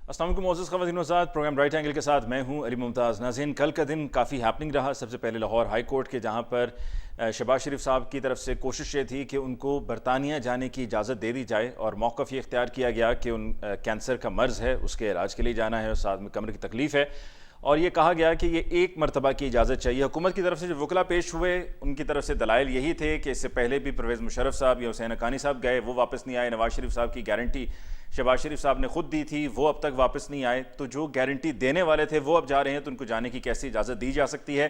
अस्सलाम वालेकुम मोअज़्ज़ज़ ख़वातीन व हज़रात, प्रोग्राम राइट एंगल के साथ मैं हूं अली मुमताज़। नाज़रीन, कल का दिन काफ़ी हैपनिंग रहा। सबसे पहले लाहौर हाई कोर्ट के, जहां पर शहबाज शरीफ साहब की तरफ से कोशिश ये थी कि उनको बरतानिया जाने की इजाज़त दे दी जाए और मौक़िफ़ ये इख्तियार किया गया कि कैंसर का मर्ज़ है, उसके इलाज के लिए जाना है और साथ में कमर की तकलीफ़ है, और ये कहा गया कि ये एक मरतबा की इजाज़त चाहिए। हुकूमत की तरफ से जो वकला पेश हुए, उनकी तरफ से दलाइल यही थे कि इससे पहले भी परवेज़ मुशर्रफ साहब या हुसैन हक्कानी साहब गए, वो वापस नहीं आए। नवाज शरीफ साहब की गारंटी शहबाज शरीफ साहब ने खुद दी थी, वो अब तक वापस नहीं आए। तो जो गारंटी देने वाले थे वो अब जा रहे हैं, तो उनको जाने की कैसी इजाज़त दी जा सकती है?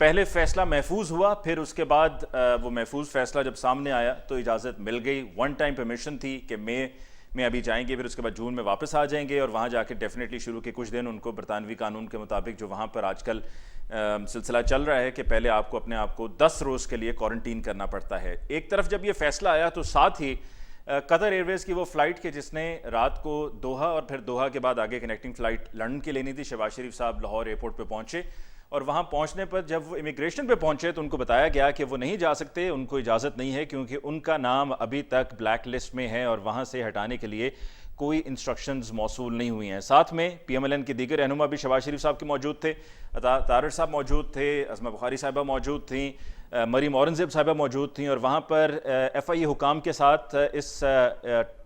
पहले फ़ैसला महफूज हुआ, फिर उसके बाद वो महफूज फ़ैसला जब सामने आया तो इजाज़त मिल गई। वन टाइम परमिशन थी कि मई में अभी जाएंगे, फिर उसके बाद जून में वापस आ जाएंगे और वहाँ जाके डेफिनेटली शुरू के कुछ दिन उनको बरतानवी कानून के मुताबिक, जो वहाँ पर आजकल सिलसिला चल रहा है कि पहले आपको अपने आप को 10 रोज़ के लिए क्वारंटीन करना पड़ता है। एक तरफ जब ये फैसला आया तो साथ ही कतर एयरवेज़ की वो फ़्लाइट के जिसने रात को दोहा और फिर दोहा के बाद आगे कनेक्टिंग फ़्लाइट लंदन की लेनी थी, शहबाज शरीफ साहब लाहौर एयरपोर्ट पे पहुंचे और वहां पहुंचने पर जब वो इमिग्रेशन पे पहुंचे तो उनको बताया गया कि वो नहीं जा सकते, उनको इजाज़त नहीं है क्योंकि उनका नाम अभी तक ब्लैक लिस्ट में है और वहां से हटाने के लिए कोई इंस्ट्रक्शंस मौसूल नहीं हुई हैं। साथ में PMLN के दीगर रहनुमा भी शहबाज शरीफ साहब के मौजूद थे, तारड़ साहब मौजूद थे, अज़मा बुखारी साहिबा मौजूद थी, मरीम औरंगज़ेब साहिबा मौजूद थी, और वहाँ पर FIA हुकाम के साथ इस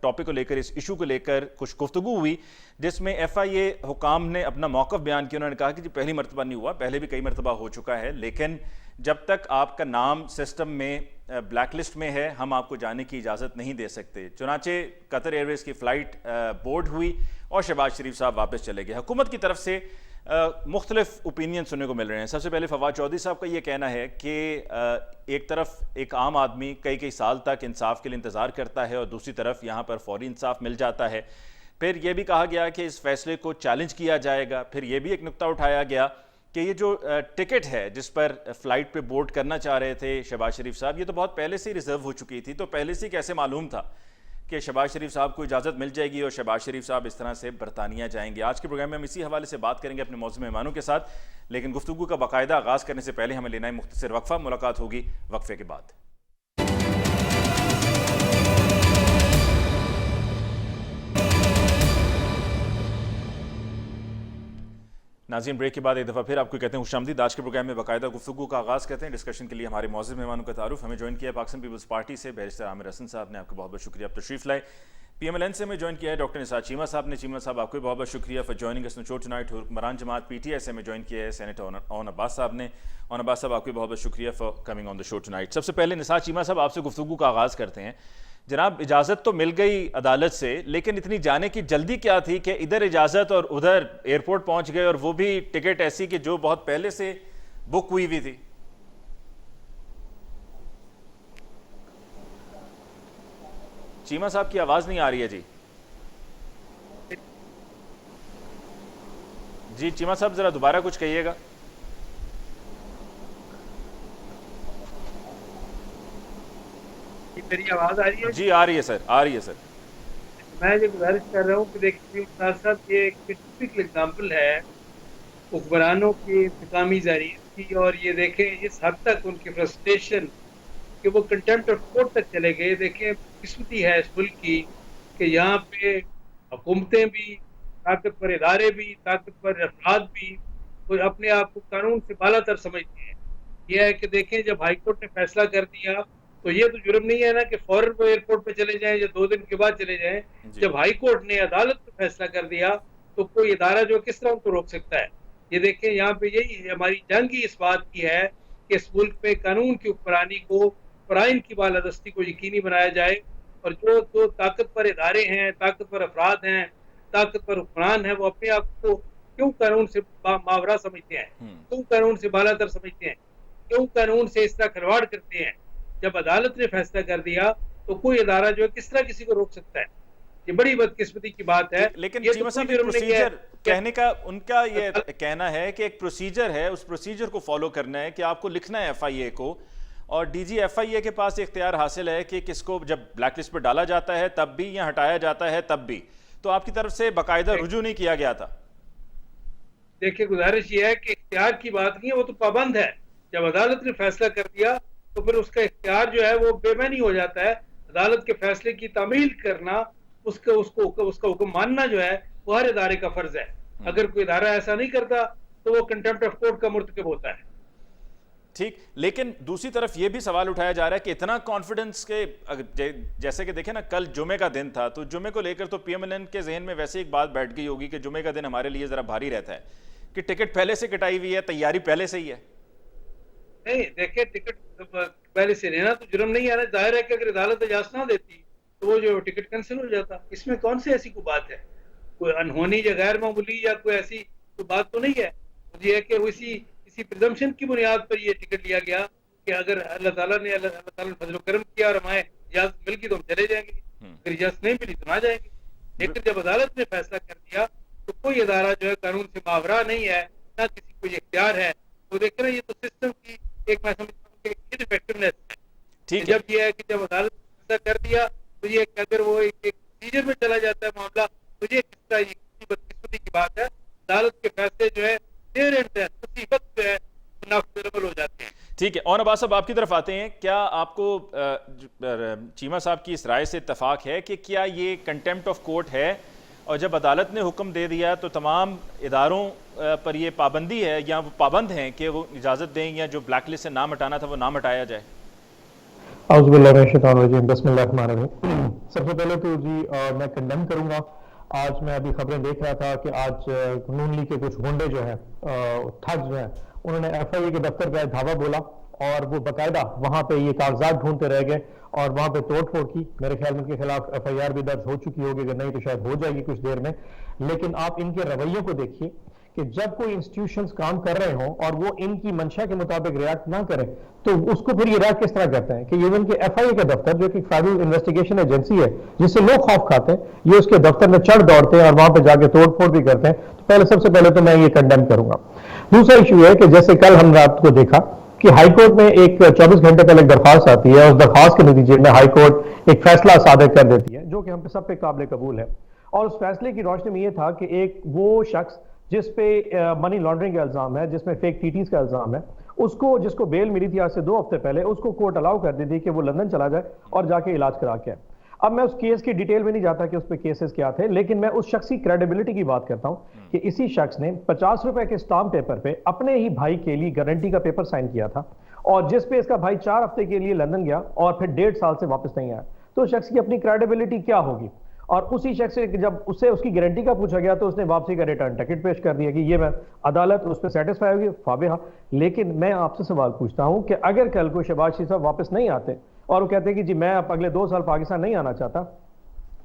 टॉपिक को लेकर, इस इशू को लेकर कुछ गुफ्तगू हुई, जिसमें FIA हुकाम ने अपना मौक़िफ़ बयान किया। उन्होंने कहा कि जी पहली मरतबा नहीं हुआ, पहले भी कई मरतबा हो चुका है, लेकिन जब तक आपका नाम सिस्टम में ब्लैक लिस्ट में है हम आपको जाने की इजाज़त नहीं दे सकते। चुनाचे कतर एयरवेज़ की फ़्लाइट बोर्ड हुई और शहबाज शरीफ साहब वापस चले गए। हुकूमत की तरफ से मुख्तलिफ ओपिनियन सुनने को मिल रहे हैं। सबसे पहले फवाद चौधरी साहब का ये कहना है कि एक तरफ एक आम आदमी कई कई साल तक इंसाफ के लिए इंतज़ार करता है और दूसरी तरफ यहाँ पर फौरी इंसाफ मिल जाता है। फिर यह भी कहा गया कि इस फैसले को चैलेंज किया जाएगा। फिर यह भी एक नुक्ता उठाया गया कि ये जो टिकट है जिस पर फ़्लाइट पे बोर्ड करना चाह रहे थे शहबाज शरीफ साहब, ये तो बहुत पहले से ही रिजर्व हो चुकी थी, तो पहले से कैसे मालूम था कि शहबाज शरीफ साहब को इजाज़त मिल जाएगी और शहबाज शरीफ साहब इस तरह से बरतानिया जाएंगे? आज के प्रोग्राम में हम इसी हवाले से बात करेंगे अपने मौजूद मेहमानों के साथ, लेकिन गुफ्तगू का बाकायदा आगाज़ करने से पहले हमें लेना है मुख्तसर वक्फा। मुलाकात होगी वक्फे के बाद। नाज़रीन, ब्रेक के बाद एक दफ़ा फिर आपको कहते हैं खुशामदीद। आज के प्रोग्राम में बाकायदा गुफ्तगू का आगाज़ करते हैं। डिस्कशन के लिए हमारे मौजूद मेहमानों का तारुफ हमें ज्वाइन किया है पाकिस्तान पीपल्स पार्टी से बैरिस्टर आमिर हसन साहब ने, आपका बहुत बहुत शुक्रिया, आप तशरीफ़ लाए। PMLN से हमें ज्वाइन किया है डॉक्टर निसार चीमा साहब ने। चीमा साहब, आपको बहुत बहुत शुक्रिया for joining us show tonight. हुक्मरान जमात PTI से हमें ज्वाइन किया है सेनेटर ओन अब्बास साहब ने। ओन अब्बास साहब, आपको बहुत बहुत शुक्रिया for coming on the show tonight. सबसे पहले निसार चीमा साहब, आपसे गुफ्तगू का आगाज़ करते हैं। जनाब, इजाज़त तो मिल गई अदालत से, लेकिन इतनी जाने की जल्दी क्या थी कि इधर इजाज़त और उधर एयरपोर्ट पहुंच गए, और वो भी टिकट ऐसी कि जो बहुत पहले से बुक हुई हुई थी? चीमा साहब की आवाज़ नहीं आ रही है जी। जी चीमा साहब, ज़रा दोबारा कुछ कहिएगा। मेरी आवाज आ रही है? जी आ रही है सर, आ रही है सर। मैं ये गुजारिश कर रहा हूँ कि देखिए साहब, ये एक टिपिकल एग्जाम्पल है हुक्मरानों की इंतकामी जारियत की, और ये देखें इस हद तक उनकी फ्रस्ट्रेशन कि वो कंटेम्प्ट ऑफ कोर्ट तक चले गए। देखें किस्मती है इस मुल्क की कि यहाँ पे हुकूमतें भी, ताकतवर इदारे भी, ताकतवर अफराद भी, वो अपने आप को कानून से बालातर समझते हैं। यह है कि देखें जब हाई कोर्ट ने फैसला कर दिया तो ये तो जुर्म नहीं है ना कि फौरन वो एयरपोर्ट पे चले जाएं या 2 दिन के बाद चले जाएं। जब हाई कोर्ट ने अदालत में फैसला कर दिया तो कोई इदारा जो किस तरह उनको रोक सकता है? ये देखें यहाँ पे यही हमारी जंग ही इस बात की है कि इस मुल्क में कानून की हुक्मरानी को, फ़राइज़ की बालादस्ती को यकीनी बनाया जाए, और जो जो ताकतवर इदारे हैं, ताकतवर अफराद हैं, ताकतवर हुक्मरान हैं, वो अपने आप को क्यों कानून से मावरा समझते हैं, क्यों कानून से बालातर समझते हैं, क्यों कानून से इस तरह खिलवाड़ करते हैं? जब अदालत ने फैसला कर दिया तो कोई अदारा जो है किस तरह किसी को रोक सकता है? ये बड़ी बदकिस्मती की बात है। लेकिन ये चीमा तो साहब, कोई जुर्म नहीं है कहने का उनका ये कहना है कि एक प्रोसीजर है, उस प्रोसीजर को फॉलो करना है कि आपको लिखना है FIA को, और DG FIA के पास इख्तियार हासिल है कि किसको जब ब्लैक लिस्ट पर डाला जाता है तब भी, या हटाया जाता है तब भी। तो आपकी तरफ से बाकायदा रुजू नहीं किया गया था? देखिए गुजारिश ये है कि इख्तियार की बात नहीं है, वो तो पाबंद है। जब अदालत ने फैसला कर दिया तो फिर उसका इख्तियार जो है वो बेमानी हो जाता है। अदालत के फैसले की तामील करना, उसका हुक्म मानना जो है वो हर इदारे का फर्ज है। अगर कोई इदारा ऐसा नहीं करता तो वो कंटेम्प्ट ऑफ कोर्ट का मुर्तकब होता है। ठीक, लेकिन दूसरी तरफ ये भी सवाल उठाया जा रहा है कि इतना कॉन्फिडेंस के जैसे कि देखें ना, कल जुमे का दिन था, तो जुमे को लेकर तो पीएमएलएन के जहन में वैसे एक बात बैठ गई होगी कि जुमे का दिन हमारे लिए जरा भारी रहता है, कि टिकट पहले से कटाई हुई है, तैयारी पहले से ही है। नहीं, देखिए, टिकट पहले से लेना तो जुर्म नहीं है ना। जाहिर है कि अगर अदालत इजाजत ना देती तो वो जो टिकट कैंसिल हो जाता। इसमें कौन सी ऐसी कोई बात है, कोई अनहोनी या गैर मामूली या कोई ऐसी कोई बात तो नहीं है। मुझे है कि इसी प्रिजम्पशन की बुनियाद पर ये टिकट लिया गया कि अगर अल्लाह ताला ने फजल करम किया और हमें इजाजत मिल गई तो हम चले जाएंगे, अगर इजाजत नहीं मिली तो ना जाएंगे। लेकिन जब अदालत ने फैसला कर दिया तो कोई अदारा जो है कानून से मावरा नहीं है, ना किसी को ये इख्तियार है। तो देख रहे हैं, ये तो सिस्टम की एक, मैं समझता हूँ कि इनइफेक्टिवनेस है। ठीक है, जब ये है कि जब अदालत ने फैसला कर दिया तो ये अगर वो एक प्रोसीजर में चला जाता है मामला, तो ये किसका बदकिस्मती की बात है। अदालत के फैसले जो है देर एंड उसी वक्त जो है नाफिजल हो जाते हैं। ठीक है। और नवाज साहब आपकी तरफ आते हैं, क्या आपको चीमा साहब की इस राय से इत्तफाक है कि क्या ये कंटेम्प्ट ऑफ कोर्ट है, और जब अदालत ने हुक्म दे दिया तो तमाम इदारों पर ये पाबंदी है या वो पाबंद हैं कि वो इजाज़त दें या जो ब्लैक लिस्ट से नाम हटाना था वो नाम हटाया जाए? सबसे पहले तो जी मैं कंडेम करूंगा। आज मैं अभी खबरें देख रहा था कि आज नून लीग के कुछ गुंडे जो हैं, ठग जो हैं, उन्होंने एफआईए के दफ्तर का धावा बोला और वो बाकायदा वहां पे ये कागजात ढूंढते रह गए और वहां पे तोड़फोड़ की। मेरे ख्याल में उनके खिलाफ एफआईआर भी दर्ज हो चुकी होगी, अगर नहीं तो शायद हो जाएगी कुछ देर में। लेकिन आप इनके रवैयों को देखिए कि जब कोई इंस्टीट्यूशंस काम कर रहे हों और वो इनकी मंशा के मुताबिक रिएक्ट ना करें तो उसको फिर ये रिएक्ट किस तरह करते हैं कि इवन के एफआईए का दफ्तर, जो कि फेडरल इन्वेस्टिगेशन एजेंसी है जिससे लोग खौफ खाते हैं, ये उसके दफ्तर में चढ़ दौड़ते हैं और वहां पर जाके तोड़फोड़ भी करते हैं। तो पहले सबसे पहले तो मैं ये कंडेम करूंगा। दूसरा इशू है कि जैसे कल हम रात को देखा कि हाईकोर्ट में एक 24 घंटे पहले एक दरख्वास्त आती है, उस दरख्वास्त के नतीजे में हाईकोर्ट एक फैसला सादर कर देती है जो कि हम सब पे काबिल कबूल है। और उस फैसले की रोशनी में यह था कि एक वो शख्स जिस पे मनी लॉन्ड्रिंग का इल्जाम है, जिसमें फेक टीटीज का इल्जाम है, उसको जिसको बेल मिली थी आज से 2 हफ्ते पहले, उसको कोर्ट अलाउ कर दी थी कि वो लंदन चला जाए और जाके इलाज करा के आए। अब मैं उस केस की डिटेल में नहीं जाता कि उस पे केसेस क्या थे, लेकिन मैं उस शख्स की क्रेडिबिलिटी की बात करता हूं कि इसी शख्स ने 50 रुपए के स्टाम्प पेपर पे अपने ही भाई के लिए गारंटी का पेपर साइन किया था, और जिस पे इसका भाई 4 हफ्ते के लिए लंदन गया और फिर 1.5 साल से वापस नहीं आया। तो उस शख्स की अपनी क्रेडिबिलिटी क्या होगी? और उसी शख्स से जब उससे उसकी गारंटी का पूछा गया तो उसने वापसी का रिटर्न टिकट पेश कर दिया कि ये मैं, अदालत उस पर सेटिस्फाई होगी, फाबिहा। लेकिन मैं आपसे सवाल पूछता हूं कि अगर कल को शहबाज शरीफ साहब वापस नहीं आते और वो कहते हैं कि जी मैं अब अगले 2 साल पाकिस्तान नहीं आना चाहता,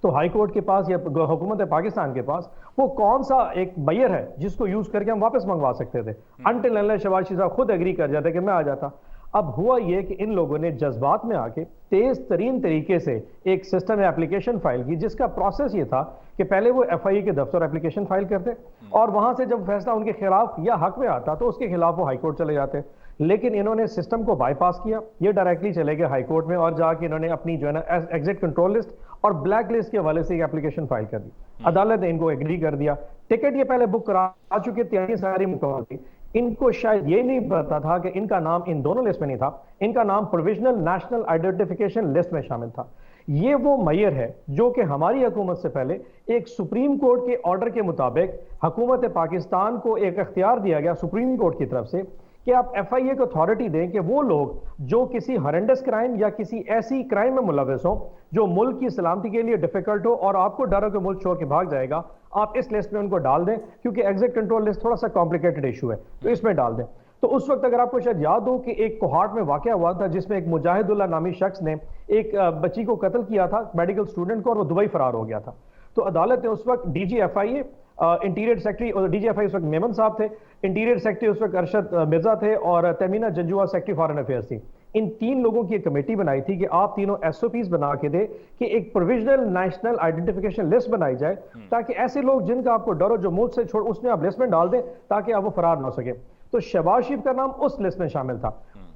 तो हाई कोर्ट के पास या हुकूमत पाकिस्तान के पास वो कौन सा एक मैयर है जिसको यूज करके हम वापस मंगवा सकते थे? अनटिल अनलेस शहबाज शरीफ साहब खुद एग्री कर जाते कि मैं आ जाता। अब हुआ यह कि इन लोगों ने जज्बात में आके तेज तरीन तरीके से एक सिस्टम में एप्लीकेशन फाइल की, जिसका प्रोसेस ये था कि पहले वो एफआईए के दफ्तर एप्लीकेशन फाइल करते और वहां से जब फैसला उनके खिलाफ या हक में आता तो उसके खिलाफ वो हाईकोर्ट चले जाते। लेकिन इन्होंने सिस्टम को बाईपास किया, ये डायरेक्टली चले गए हाईकोर्ट में और जाके इन्होंने अपनी जो है ना एग्जिट कंट्रोल लिस्ट और ब्लैक लिस्ट के हवाले से एक एप्लीकेशन फाइल कर दी। अदालत ने इनको एग्री कर दिया। टिकट ये पहले बुक करा चुके, तैयारी सारी मुकम्मल थी। इनको शायद ये नहीं पता था कि इनका नाम इन दोनों लिस्ट में नहीं था, इनका नाम प्रोविजनल नेशनल आइडेंटिफिकेशन लिस्ट में शामिल था। ये वो मैयर है जो कि हमारी हुकूमत से पहले एक सुप्रीम कोर्ट के ऑर्डर के मुताबिक हुकूमत पाकिस्तान को एक इख्तियार दिया गया सुप्रीम कोर्ट की तरफ से कि आप एफआईए को अथॉरिटी दें कि वो लोग जो किसी हॉरेंडस क्राइम या किसी ऐसी क्राइम में मुलविस हो जो मुल्क की सलामती के लिए डिफिकल्ट हो और आपको डर हो कि मुल्क छोड़ के भाग जाएगा, आप इस लिस्ट में उनको डाल दें, क्योंकि एग्जिट कंट्रोल लिस्ट थोड़ा सा कॉम्प्लिकेटेड इशू है, तो इसमें डाल दें। तो उस वक्त अगर आपको शायद याद हो कि एक कोहाट में वाकया हुआ था जिसमें एक मुजाहिदुल्लाह नामी शख्स ने एक बच्ची को कत्ल किया था, मेडिकल स्टूडेंट को, और वो दुबई फरार हो गया था। तो अदालत ने उस वक्त डीजीएफआईए, इंटीरियर सेक्रेटरी, और डीजीएफआई उस वक्त मेमन साहब थे, इंटीरियर सेक्रेटरी उस वक्त अरशद मिर्जा थे, और Tamina Janjua secretary foreign affairs थी। इन 3 लोगों की एक कमेटी बनाई थी कि आप तीनों एसओपीज बना के दे कि एक प्रोविजनल नेशनल आइडेंटिफिकेशन लिस्ट बनाई जाए, ताकि ऐसे लोग जिनका आपको डर हो जो मुल्क से छोड़, उसमें आप लिस्ट में डाल दें ताकि आप वो फरार ना हो सके। तो शहबाज शरीफ का नाम उस लिस्ट में शामिल था।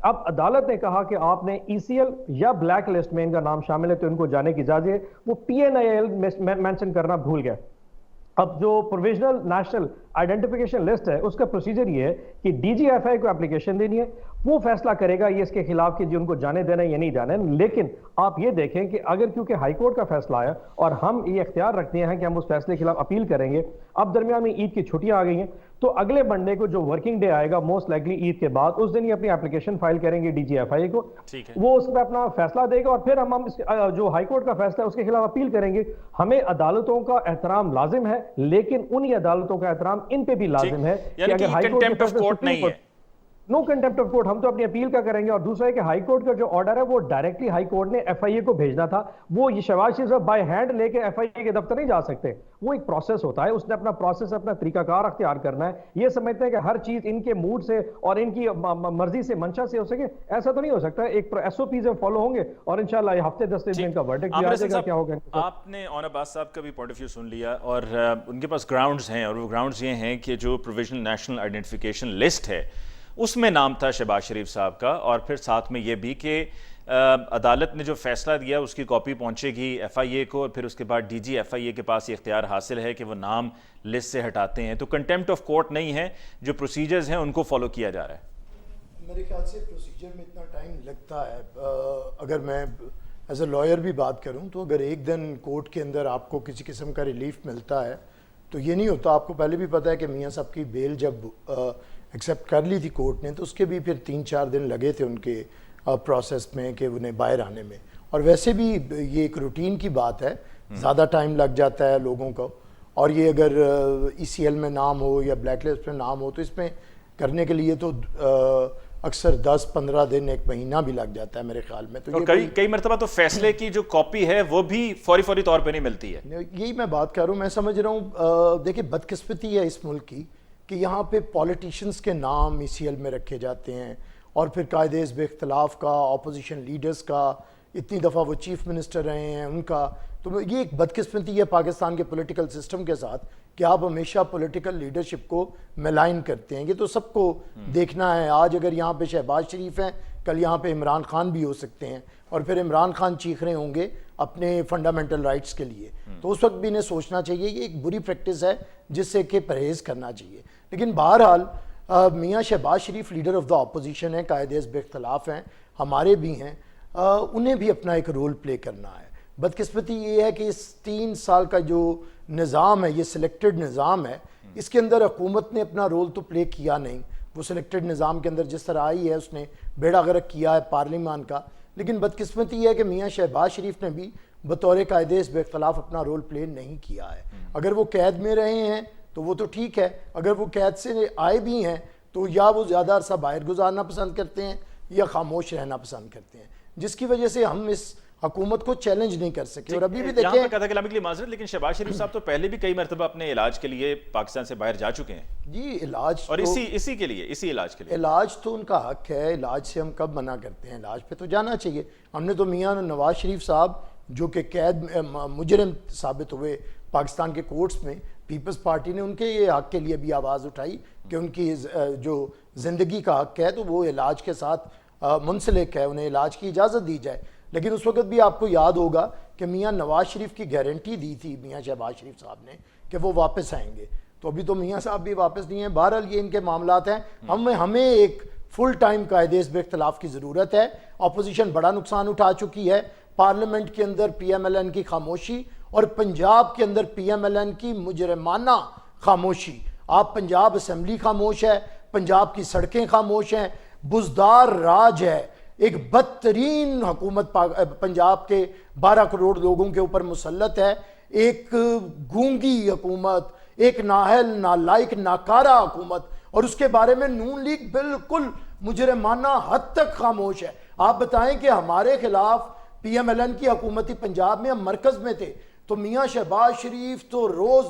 अब अदालत ने कहा कि आपने ईसीएल या ब्लैक लिस्ट में इनका नाम शामिल है तो इनको जाने की इजाजत है। वो पीएनआईएल मेंशन करना भूल गए। अब जो प्रोविजनल नेशनल आइडेंटिफिकेशन लिस्ट है उसका प्रोसीजर ये है कि डीजीएफआई को एप्लीकेशन देनी है, वो फैसला करेगा ये इसके खिलाफ कि जी उनको जाने देना है या नहीं जाना है। लेकिन आप ये देखें कि अगर क्योंकि हाई कोर्ट का फैसला आया और हम ये इख्तियार रखते हैं कि हम उस फैसले के खिलाफ अपील करेंगे, अब दरमियान में ईद की छुट्टियां आ गई हैं, तो अगले मंडे को जो वर्किंग डे आएगा मोस्ट लाइकली ईद के बाद, उस दिन ही अपनी एप्लीकेशन फाइल करेंगे डीजीएफआई को, वो उस पर अपना फैसला देगा और फिर हम जो हाई कोर्ट का फैसला है उसके खिलाफ अपील करेंगे। हमें अदालतों का एहतराम लाजिम है, लेकिन उन्हीं अदालतों का एहतराम इन पे भी लाजिम है कि अगर हाई कोर्ट नहीं है, नो कंटेम्प्ट ऑफ कोर्ट, हम तो अपनी अपील का करेंगे। और दूसरा है कि हाई कोर्ट का जो ऑर्डर है वो डायरेक्टली हाई कोर्ट ने एफआईए को भेजना था, वो ये शहबाज शरीफ साहब बाय हैंड लेके एफआईए के दफ्तर नहीं जा सकते, वो एक प्रोसेस होता है, उसने अपना प्रोसेस अपना तरीकाकार अख्तियार करना है। ये समझते हैं कि हर चीज इनके मूड से और इनकी मर्जी से मंशा से हो सके, ऐसा तो नहीं हो सकता। एक एसओपीज फॉलो होंगे और इंशाल्लाह हफ्ते 10 दिन में इनका वर्डिक्ट भी आ जाएगा। क्या होगा? आपने ऑन अब्बास साहब का भी पॉइंट ऑफ व्यू सुन लिया और उनके पास ग्राउंड्स हैं, और वो ग्राउंड्स ये हैं कि जो प्रोविजनल नेशनल आइडेंटिफिकेशन लिस्ट है उसमें नाम था शहबाज शरीफ साहब का, और फिर साथ में ये भी कि अदालत ने जो फैसला दिया उसकी कॉपी पहुंचेगी एफआईए को, और फिर उसके बाद डीजी एफआईए के पास ये इख्तियार हासिल है कि वो नाम लिस्ट से हटाते हैं। तो कंटेम्प्ट ऑफ कोर्ट नहीं है, जो प्रोसीजर्स हैं उनको फॉलो किया जा रहा है। मेरे ख्याल से प्रोसीजर में इतना टाइम लगता है, अगर मैं एज ए लॉयर भी बात करूं तो अगर एक दिन कोर्ट के अंदर आपको किसी किस्म का रिलीफ मिलता है तो ये नहीं होता। आपको पहले भी पता है कि मियाँ साहब की बेल जब एक्सेप्ट कर ली थी कोर्ट ने, तो उसके भी फिर 3-4 दिन लगे थे उनके प्रोसेस में कि उन्हें बाहर आने में। और वैसे भी ये एक रूटीन की बात है, ज़्यादा टाइम लग जाता है लोगों को, और ये अगर ईसीएल में नाम हो या ब्लैक लिस्ट में नाम हो तो इसमें करने के लिए तो अक्सर 10-15 दिन 1 महीना भी लग जाता है मेरे ख्याल में। तो और कई मरतबा तो फैसले की जो कॉपी है वो भी फौरी तौर पे नहीं मिलती है। यही मैं बात कर रहा हूँ। मैं समझ रहा हूँ, देखिए बदकिस्मती है इस मुल्क की कि यहाँ पे पॉलिटिशियंस के नाम ईसीएल में रखे जाते हैं, और फिर कायदे हिज़्ब इख्तिलाफ का, अपोजिशन लीडर्स का, इतनी दफ़ा वो चीफ मिनिस्टर रहे हैं उनका। तो ये एक बदकिस्मती है पाकिस्तान के पॉलिटिकल सिस्टम के साथ कि आप हमेशा पॉलिटिकल लीडरशिप को मेलाइन करते हैं। ये तो सबको देखना है। आज अगर यहाँ पे शहबाज शरीफ हैं, कल यहाँ पे इमरान खान भी हो सकते हैं, और फिर इमरान खान चीख रहे होंगे अपने फंडामेंटल राइट्स के लिए। तो उस वक्त भी इन्हें सोचना चाहिए, ये एक बुरी प्रैक्टिस है जिससे कि परहेज़ करना चाहिए। लेकिन बहरहाल मियाँ शहबाज शरीफ लीडर ऑफ द अपोजिशन है, कायदे हिज़्ब इख्तिलाफ हैं, हमारे भी हैं, उन्हें भी अपना एक रोल प्ले करना है। बदकिस्मती ये है कि इस 3 साल का जो निज़ाम है, ये सिलेक्टेड निज़ाम है, इसके अंदर हुकूमत ने अपना रोल तो प्ले किया नहीं। वो सिलेक्टेड निज़ाम के अंदर जिस तरह आई है उसने बेड़ा गर्क किया है पार्लियामान का। लेकिन बदकिस्मती है कि मियाँ शहबाज शरीफ ने भी बतौर कायदे हिज़्ब इख्तिलाफ अपना रोल प्ले नहीं किया है। अगर वो कैद में रहे हैं तो वो तो ठीक है, अगर वो कैद से आए भी हैं तो या वो ज़्यादा अरसा बाहर गुजारना पसंद करते हैं या खामोश रहना पसंद करते हैं, जिसकी वजह से हम इस हुकूमत को चैलेंज नहीं कर सके। और अभी भी देखें, कथा कलामी के लिए माजरत, लेकिन शहबाज शरीफ साहब तो पहले भी कई मरतबा अपने इलाज के लिए पाकिस्तान से बाहर जा चुके हैं। जी इलाज, और तो, इसी इलाज के लिए इलाज तो उनका हक है। इलाज से हम कब मना करते हैं? इलाज पे तो जाना चाहिए। हमने तो मियाँ नवाज शरीफ साहब जो कि कैद मुजरिम साबित हुए पाकिस्तान के कोर्ट्स में, पीपल्स पार्टी ने उनके ये हक के लिए भी आवाज़ उठाई कि उनकी जो ज़िंदगी का हक है तो वो इलाज के साथ मुंसलिक है, उन्हें इलाज की इजाज़त दी जाए। लेकिन उस वक्त भी आपको याद होगा कि मियाँ नवाज शरीफ की गारंटी दी थी मियाँ शहबाज शरीफ साहब ने कि वो वापस आएंगे। तो अभी तो मियाँ साहब भी वापस नहीं हैं। बहरहाल ये इनके मामलात हैं। हमें एक फुल टाइम कायदे हिज़्ब इख्तिलाफ की ज़रूरत है। अपोजिशन बड़ा नुकसान उठा चुकी है। पार्लियामेंट के अंदर PMLN की खामोशी और पंजाब के अंदर PMLN की मुजरिमाना खामोशी। आप पंजाब असम्बली खामोश है, पंजाब की सड़कें खामोश हैं, बुजदार राज है, एक बदतरीन हुकूमत पंजाब के 12 करोड़ लोगों के ऊपर मुसल्लत है, एक गूंगी हुकूमत, एक नाहल नालायक नाकारा हुकूमत, और उसके बारे में नून लीग बिल्कुल मुजरिमाना हद तक खामोश है। आप बताएं कि हमारे खिलाफ PMLN की हुकूमती पंजाब में हम मरकज में थे तो मियाँ शहबाज शरीफ तो रोज़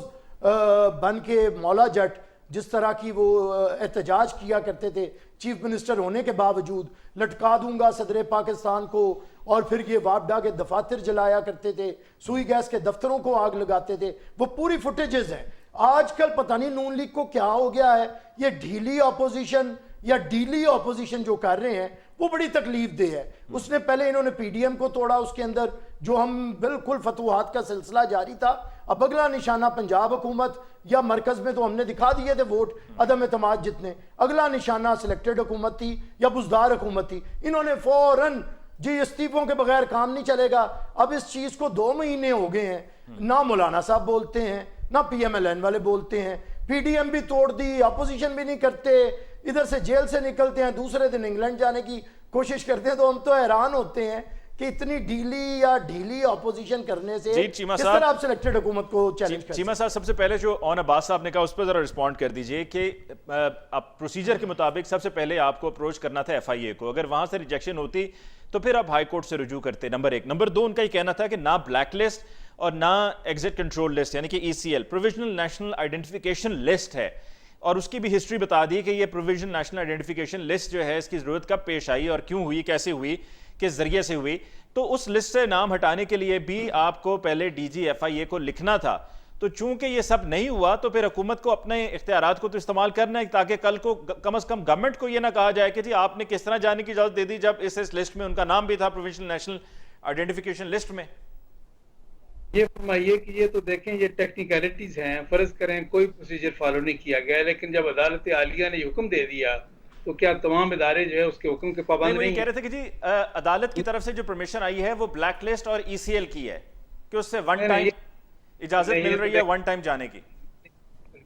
बन के मौला जट जिस तरह की वो एहतजाज किया करते थे चीफ मिनिस्टर होने के बावजूद, लटका दूंगा सदर पाकिस्तान को, और फिर ये वापडा के दफातर जलाया करते थे, सुई गैस के दफ्तरों को आग लगाते थे। वो पूरी फुटेजेस हैं। आजकल पता नहीं नून लीग को क्या हो गया है, ये ढीली अपोजिशन या डीली अपोजिशन जो कर रहे हैं वो बड़ी तकलीफ दे है। उसने पहले इन्होंने PDM को तोड़ा, उसके अंदर जो हम बिल्कुल फतूहात का सिलसिला जारी था, अब अगला निशाना पंजाब हुकूमत या मरकज में तो हमने दिखा दिए थे वोट अदम एतमाद जितने, अगला निशाना सिलेक्टेड हुकूमत थी या बुजदार हुकूमत थी। इन्होंने फौरन जी इस्तीफों के बगैर काम नहीं चलेगा। अब इस चीज को 2 महीने हो गए हैं, ना मौलाना साहब बोलते हैं ना PMLN वाले बोलते हैं, PDM भी तोड़ दी, अपोजिशन भी नहीं करते, इधर से जेल से निकलते हैं दूसरे दिन इंग्लैंड जाने की कोशिश करते हैं। तो हम तो हैरान होते हैं कि इतनी ढीली अपोजिशन करने से किस तरह आप सिलेक्टेड हुकूमत को चैलेंज करते हैं। चीमा साहब, सबसे पहले जो ऑन अब्बास साहब ने कहा उस पर जरा रिस्पॉन्ड कर दीजिए कि आप प्रोसीजर के मुताबिक सबसे पहले आपको अप्रोच करना था FIA को, अगर वहां से रिजेक्शन होती तो फिर आप हाई कोर्ट से रुजू करते, नंबर 1। नंबर 2, उनका ये कहना था कि ना ब्लैक लिस्ट और ना एग्जिट कंट्रोल लिस्ट यानी कि ECL provisional national identification list है, और उसकी भी हिस्ट्री बता दी कि ये प्रोविजनल नेशनल आइडेंटिफिकेशन लिस्ट जो है इसकी जरूरत कब पेश आई और क्यों हुई, कैसे हुई, किस जरिए से हुई। तो उस लिस्ट से नाम हटाने के लिए भी आपको पहले DG FIA को लिखना था। तो चूंकि ये सब नहीं हुआ तो फिर हुकूमत को अपने इख्तियारात को तो इस्तेमाल करना है, ताकि कल को कम से कम गवर्नमेंट को ये ना कहा जाए कि जी आपने किस तरह जाने की इजाजत दे दी जब इस लिस्ट में उनका नाम भी था प्रोविजनल नेशनल आइडेंटिफिकेशन लिस्ट में। ये फरमाइए कि ये तो देखें, ये टेक्निकलिटीज हैं, फर्ज करें कोई प्रोसीजर फॉलो नहीं किया गया, लेकिन जब अदालत आलिया ने हुक्म दे दिया तो क्या तमाम इदारे जो है उसके हुक्म के पाबंद नहीं? कह रहे थे कि जी अदालत की तरफ से जो परमिशन आई है वो ब्लैक लिस्ट और ECL की है कि उससे वन टाइम इजाजत मिल रही है, वन टाइम जाने की।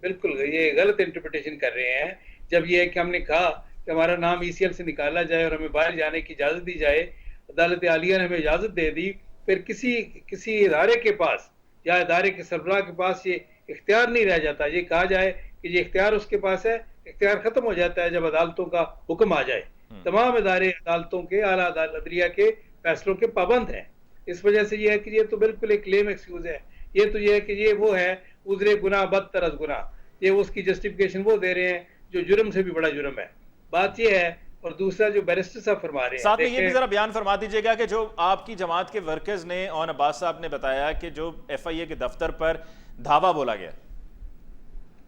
बिल्कुल ये गलत इंटरप्रिटेशन कर रहे हैं। जब ये है कि हमने कहा कि हमारा नाम ECL से निकाला जाए और हमें बाहर जाने की इजाजत दी जाए, अदालत आलिया ने हमें इजाजत दे दी, फिर किसी इदारे के पास या इदारे के सरबराह के पास ये इख्तियार नहीं रह जाता। ये कहा जाए कि ये इख्तियार उसके पास है, इख्तियार खत्म हो जाता है जब अदालतों का हुक्म आ जाए। तमाम इदारे अदालतों के, आला अदलिया के फैसलों के पाबंद हैं। इस वजह से ये है कि ये तो बिल्कुल एक क्लेम एक्सक्यूज है। ये तो ये है कि ये वो है उजरे गुनाह बदतर अज गुनाह, ये उसकी जस्टिफिकेशन वो दे रहे हैं जो जुर्म से भी बड़ा जुर्म है। बात ये है। और दूसरा जो बैरिस्टर साहब फरमा रहे हैं, साथ में ये भी जरा बयान फरमा दीजिएगा कि जो आपकी जमात के वर्कर्स ने ऑन अब्बास साहब ने बताया कि जो FIA के दफ्तर पर धावा बोला गया।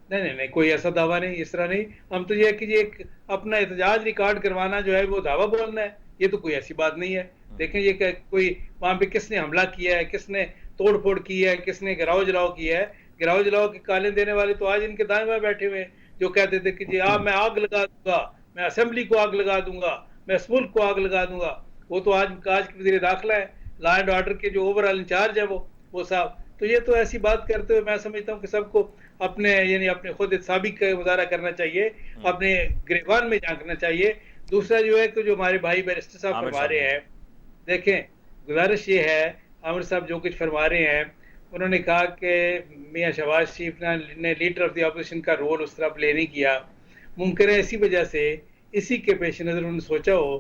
नहीं, कोई ऐसा दावा नहीं, इस तरह नहीं। हम तो ये है कि ये एक अपना एहतजाज रिकॉर्ड करवाना जो है वो दावा बोलना है, ये तो कोई ऐसी बात नहीं है। देखें ये कोई वहां पे किसने हमला किया है, किसने तोड़ फोड़ की है, किसने गिराव जलाव किया है। गिराव जलाव के काले देने वाले तो आज इनके दाएं बाएं बैठे हुए हैं जो कहते थे कि जी मैं आग लगा दूंगा, मैं असेंबली को आग लगा दूंगा, मैं इस मुल्क को आग लगा दूंगा। वो तो आज के वज़ीर दाखिला है, लॉ एंड ऑर्डर के जो ओवरऑल इंचार्ज है वो साहब। तो ये तो ऐसी बात करते हुए मैं समझता हूँ कि सबको अपने खुद साबिक का मुजाहरा करना चाहिए, अपने गिरबान में झांकना चाहिए। दूसरा जो है कि जो हमारे भाई बैरिस्टर साहब फरमा रहे हैं, देखें गुजारिश ये है, आमिर साहब जो कुछ फरमा रहे हैं, उन्होंने कहा कि मियां शहबाज शरीफ ने लीडर ऑफ द अपोजिशन का रोल उस तरह प्ले नहीं किया। मुमकिन है इसी वजह से, इसी के पेश नज़र उन्होंने सोचा हो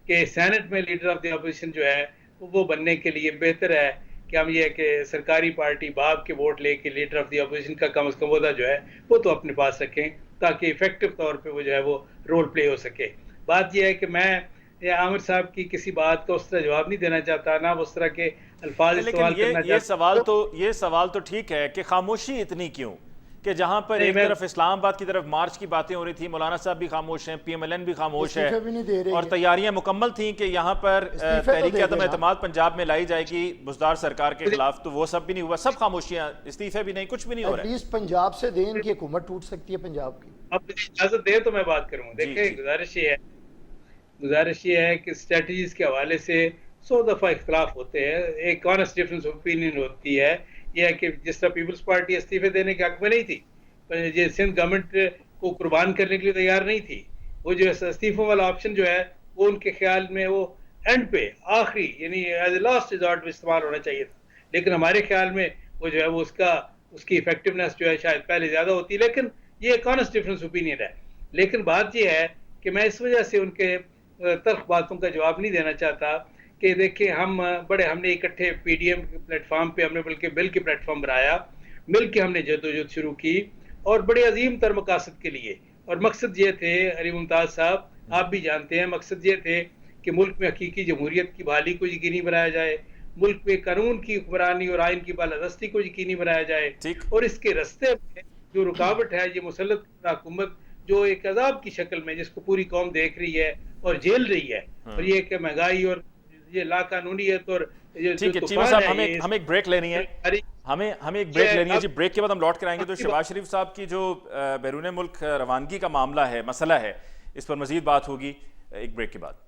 कि सेनेट में लीडर ऑफ द अपोजिशन जो है वो बनने के लिए बेहतर है कि हम ये कि सरकारी पार्टी बाप के वोट लेके लीडर ऑफ द अपोजिशन का कम अज़ कम वोदा जो है वो तो अपने पास रखें, ताकि इफेक्टिव तौर पे वो जो है वो रोल प्ले हो सके। बात यह है कि मैं आमिर साहब की किसी बात का उस तरह जवाब नहीं देना चाहता, ना उस तरह के अल्फाज इस्तेमाल करना चाहता। ये सवाल तो ठीक है कि खामोशी इतनी क्यों, कि जहां पर एक तरफ इस्लामाबाद की तरफ मार्च की बातें हो रही थी, मौलाना साहब भी खामोश हैं, PMLN भी खामोश है, और तैयारियां मुकम्मल थी कि यहाँ पर तहरीक अदम एतमाद पंजाब में लाई जाएगी बुजदार सरकार के खिलाफ, तो वो सब भी नहीं हुआ, सब खामोशियां, इस्तीफे भी नहीं, कुछ भी नहीं हो रहा है। पंजाब से दें, इनकी हुकूमत टूट सकती है पंजाब की। अब इजाजत दे तो मैं बात करूँ। देखिए गुजारिश ये है कि स्ट्रेटजीज के हवाले से 100 दफा इख्तलाफ होते हैं, एक ऑनेस्ट डिफरेंस ओपिनियन होती है। यह है कि जिस तरह पीपल्स पार्टी इस्तीफे देने के हक में नहीं थी, ये सिंध गवर्नमेंट को कुर्बान करने के लिए तैयार नहीं थी, वो जो इस्तीफों वाला ऑप्शन जो है वो उनके ख्याल में वो एंड पे आखिरी यानी एज ए लास्ट रिजॉर्ट में इस्तेमाल होना चाहिए था। लेकिन हमारे ख्याल में वो जो है वो उसकी इफेक्टिवनेस जो है शायद पहले ज्यादा होती, लेकिन ये एक ऑनेस्ट डिफरेंस ओपिनियन है। लेकिन बात ये है कि मैं इस वजह से उनके तल्ख बातों का जवाब नहीं देना चाहता कि देखिए हमने इकट्ठे PDM के प्लेटफॉर्म पे हमने बल्कि बिल के प्लेटफॉर्म बनाया, मिल के हमने जदोजहद शुरू की और बड़े अजीम तर मकासद के लिए। और मकसद ये थे, अली मुमताज साहब आप भी जानते हैं, मकसद ये थे कि मुल्क में हकीकी जमहूरियत की बहाली को यकीनी बनाया जाए, मुल्क में कानून की हुक्मरानी और आइन की बालादस्ती को यकीनी बनाया जाए, और इसके रास्ते में जो रुकावट है ये मुसल्लत हुकूमत जो एक अजाब की शक्ल में जिसको पूरी कौम देख रही है और झेल रही है, और ये कि महंगाई और ये लाकानूनीयत और ये ठीक है जो चीमा तूफान साहब, है हमें ये हमें एक ब्रेक लेनी है। बारिश हमें एक ब्रेक लेनी है अब जी। ब्रेक के बाद हम लौट कर आएंगे तो आपकी शहबाज शरीफ साहब की जो बैरून मुल्क रवानगी का मामला है, मसला है, इस पर मजीद बात होगी एक ब्रेक के बाद।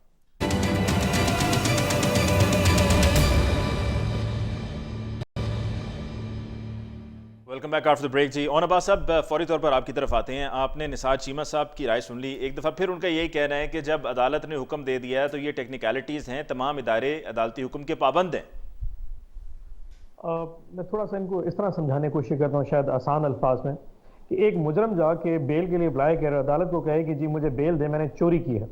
Welcome back after the break जी। ओन अब्बास साहब, फौरी तौर पर आपकी तरफ आते हैं। आपने निसार चीमा साहब की राय सुन ली। एक दफ़ा फिर उनका यही कहना है कि जब अदालत ने हुक्म दे दिया है तो ये टेक्निकलिटीज़ हैं, तमाम इदारे अदालती हुक्म के पाबंद हैं। मैं थोड़ा सा इनको इस तरह समझाने की कोशिश करता हूँ, शायद आसान अल्फाज में, कि एक मुजरम जाके बेल के लिए अप्लाई करे, अदालत को कहे कि जी मुझे बेल दे, मैंने चोरी की है,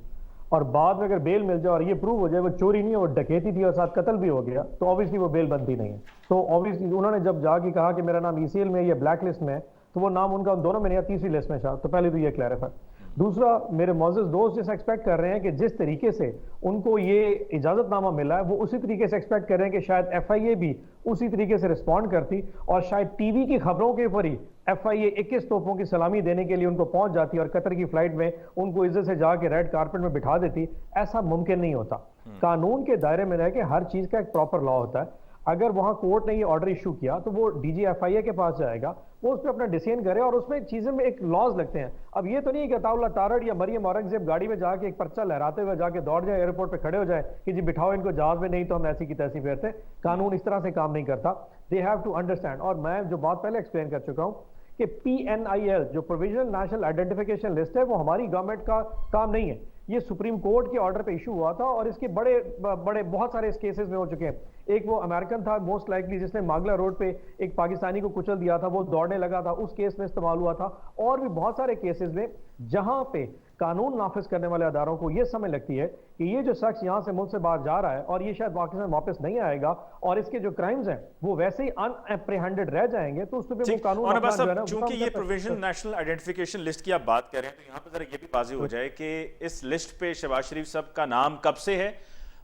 और बाद में अगर बेल मिल जाए और ये प्रूव हो जाए वो चोरी नहीं है, वो डकैती थी और साथ कत्ल भी हो गया, तो ऑब्वियसली वो बेल बनती नहीं है। तो ऑब्वियसली उन्होंने जब जाके कहा कि मेरा नाम ECL में या ब्लैक लिस्ट में है, तो वो नाम उनका उन दोनों में नहीं है, तीसरी लिस्ट में था। तो पहले तो ये क्लैरिफाई। दूसरा, मेरे मौजूद दोस्त जिस एक्सपेक्ट कर रहे हैं कि जिस तरीके से उनको ये इजाजतनामा मिला है, वो उसी तरीके से एक्सपेक्ट कर रहे हैं कि शायद FIA भी उसी तरीके से रिस्पॉन्ड करती और शायद टीवी की खबरों के ऊपर ही FIA 21 तोपों की सलामी देने के लिए उनको पहुंच जाती और कतर की फ्लाइट में उनको इज्जत से जाके रेड कारपेट में बिठा देती। ऐसा मुमकिन नहीं होता। कानून के दायरे में रह के हर चीज का एक प्रॉपर लॉ होता है। अगर वहां कोर्ट ने ये ऑर्डर इशू किया तो वो DG FIA के पास जाएगा, वो उस पर अपना डिसीजन करे और उसमें चीजें में एक लॉज लगते हैं। अब ये तो नहीं कि अताउल्ला तारड़ या मरियम औरंगजेब गाड़ी में जाके एक पर्चा लहराते हुए जाके दौड़ जाए, एयरपोर्ट पे खड़े हो जाए कि जी बिठाओ इनको जहाज में, नहीं तो हम ऐसी की तैसी फेरते। कानून इस तरह से काम नहीं करता। They have to understand. और मैं जो बात पहले एक्सप्लेन कर चुका हूं कि PNIL जो प्रोविजनल नेशनल आइडेंटिफिकेशन लिस्ट है, वो हमारी गवर्नमेंट का काम नहीं है। ये सुप्रीम कोर्ट के ऑर्डर पे इशू हुआ था और इसके बड़े बहुत सारे केसेस में हो चुके हैं। एक वो अमेरिकन था मोस्ट लाइकली, जिसने मागला रोड पे एक पाकिस्तानी को कुचल दिया था, वो दौड़ने लगा था, उस केस में इस्तेमाल हुआ था। और भी बहुत सारे केसेस में जहां पे कानून नाफिज करने वाले अदारों को यह समझ लगती है कि ये जो शख्स यहां से मुल्क से बाहर जा रहा है और ये शायद पाकिस्तान वापस नहीं आएगा और इसके जो क्राइम्स हैं वो वैसे ही अनएप्रीहेंडेड रह जाएंगे, तो उस पे वो कानून अपना जो है ना, चूंकि ये प्रोविजनल नेशनल आइडेंटिफिकेशन लिस्ट की आप बात कर रहे हैं, तो यहाँ पर जरा ये भी वाज़ेह हो जाए कि इस लिस्ट पे शहबाज शरीफ साहब का नाम कब से है,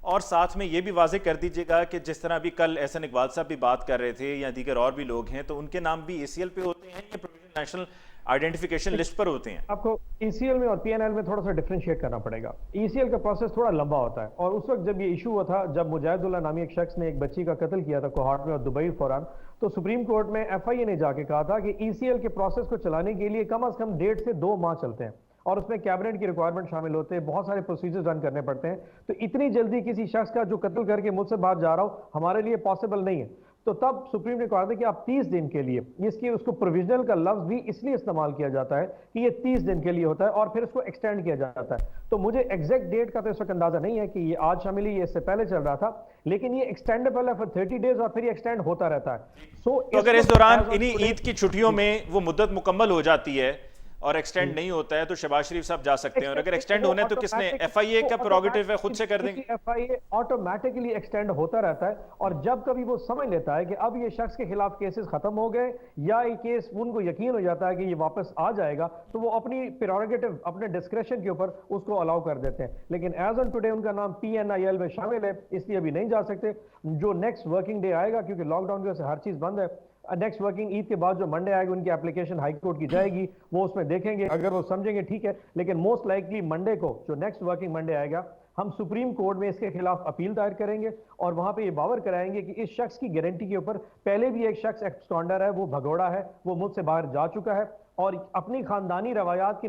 और साथ में ये भी वाज़ेह कर दीजिएगा कि जिस तरह अभी कल एहसन इकबाल साहब भी बात कर रहे थे या दीगर और भी लोग हैं, तो उनके नाम भी ACL पे होते हैं या प्रोविजनल नेशनल आइडेंटिफिकेशन लिस्ट पर होते हैं? आपको ECL में और PNL में थोड़ा सा डिफरेंशिएट करना पड़ेगा। ECL का प्रोसेस थोड़ा लंबा होता है और उस वक्त जब ये इशू हुआ था, जब मुजाहिदुल्लाह नामी एक शख्स ने एक बच्ची का कत्ल किया था कोहाट में और दुबई फौरन, तो सुप्रीम कोर्ट में FIA ने जाके कहा था कि ECL के प्रोसेस को चलाने के लिए कम से कम 1.5 से 2 माह चलते हैं और उसमें कैबिनेट की रिक्वायरमेंट शामिल होते हैं, बहुत सारे प्रोसीजर्स रन करने पड़ते हैं। तो इतनी जल्दी किसी शख्स का जो कत्ल करके मुझसे बाहर जा रहा हो हमारे लिए पॉसिबल नहीं है। तो तब सुप्रीम ने कहा था कि आप 30 दिन के लिए, इसकी उसको प्रोविजनल का लफ्ज भी इसलिए इस्तेमाल किया जाता है कि ये 30 दिन के लिए होता है और फिर इसको एक्सटेंड किया जाता है। तो मुझे एग्जैक्ट डेट का तो इस वक्त अंदाजा नहीं है कि ये आज शामिल है, ये इससे पहले चल रहा था, लेकिन ये एक्सटेंडेबल है फॉर 30 डेज और फिर ये एक्सटेंड होता रहता है। तो अगर इस दौरान इन्हीं ईद की छुट्टियों में वो मुद्दत मुकम्मल हो जाती है और एक्सटेंड नहीं होता है तो शहबाज शरीफ साहब जा सकते हैं, और अगर एक्सटेंड होने तो किसने, FIA का प्रोरोगेटिव है, खुद से कर देंगे। FIA ऑटोमेटिकली एक्सटेंड होता रहता है और जब कभी वो समझ लेता है कि अब ये शख्स के खिलाफ केसेस खत्म हो गए या ये केस उनको यकीन हो जाता है कि ये वापस आ जाएगा, तो वो अपनी प्रोरोगेटिव अपने डिस्क्रेशन के ऊपर उसको अलाउ कर देते हैं। लेकिन एज ऑन टुडे उनका नाम PNIL में शामिल है, इसलिए अभी नहीं जा सकते। जो नेक्स्ट वर्किंग डे आएगा, क्योंकि लॉकडाउन की वजह से हर चीज बंद है, नेक्स्ट वर्किंग ईद के बाद जो मंडे आएगी उनकी एप्लीकेशन हाई कोर्ट की जाएगी, वो उसमें देखेंगे, अगर वो समझेंगे ठीक है, लेकिन मोस्ट लाइकली मंडे को जो नेक्स्ट वर्किंग मंडे आएगा हम सुप्रीम कोर्ट में इसके खिलाफ अपील दायर करेंगे और वहां पे ये बावर कराएंगे कि इस शख्स की गारंटी के ऊपर पहले भी एक शख्स एब्सकॉन्डर है, वो भगोड़ा है, वो मुल्क से बाहर जा चुका है और अपनी खानदानी रवायात के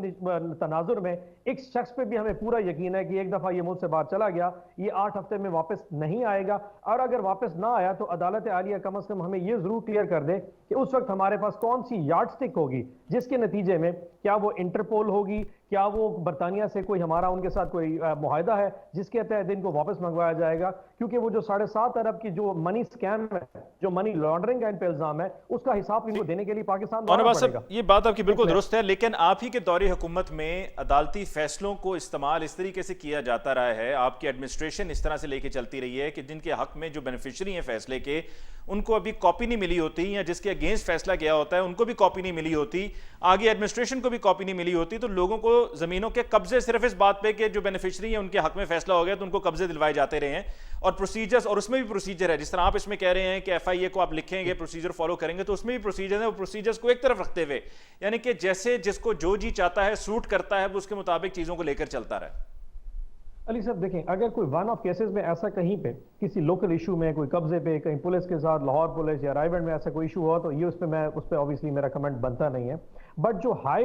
तनाजुर में एक शख्स पे भी हमें पूरा यकीन है कि एक दफा ये मुल्क से बाहर चला गया, ये 8 हफ्ते में वापस नहीं आएगा। और अगर वापस ना आया तो अदालत आलिया कम से कम हमें ये जरूर क्लियर कर दे कि उस वक्त हमारे पास कौन सी यार्डस्टिक होगी जिसके नतीजे में, क्या वो इंटरपोल होगी, क्या वो बरतानिया से कोई हमारा उनके साथ कोई मुआहदा है जिसके तहत इनको वापस मंगवाया जाएगा, क्योंकि वो जो 7.5 अरब की जो मनी स्कैम है, जो मनी लॉन्ड्रिंग का इन पे इल्जाम है, उसका हिसाब इनको देने के लिए पाकिस्तान पड़ेगा। ये बात आपकी बिल्कुल दुरुस्त है, लेकिन आप ही के दौरे हुकूमत में अदालती फैसलों को इस्तेमाल इस तरीके से किया जाता रहा है, आपकी एडमिनिस्ट्रेशन इस तरह से लेके चलती रही है कि जिनके हक में जो बेनिफिशियरी हैं फैसले के, उनको अभी कॉपी नहीं मिली होती, या जिसके अगेंस्ट फैसला गया होता है उनको भी कॉपी नहीं मिली होती, आगे एडमिनिस्ट्रेशन को भी कॉपी नहीं मिली होती, तो लोगों को जमीनों के कब्जे सिर्फ इस बात पे कि जो बेनिफिशियरी है उनके हक में फैसला हो गया तो उनको कब्जे दिलवाए जाते रहे हैं, और प्रोसीजर्स, और उसमें भी प्रोसीजर है, जिस तरह आप इसमें कह रहे हैं कि FIA को आप लिखेंगे, प्रोसीजर फॉलो करेंगे, तो उसमें भी प्रोसीजर है, वो प्रोसीजर्स को एक तरफ रखते हुए, यानी कि जैसे जिसको जो जी चाहता है, सूट करता है, वो उसके मुताबिक चीजों को लेकर चलता रहे। अली साहब देखें, अगर कोई वन ऑफ केसेस में ऐसा कहीं पे किसी लोकल इशू में कोई कब्जे पे कहीं पुलिस के साथ लाहौर पुलिस या रायगढ़ में ऐसा कोई इशू हुआ तो ये उस पर ऑब्वियसली मेरा कमेंट बनता नहीं है। बट जो हाई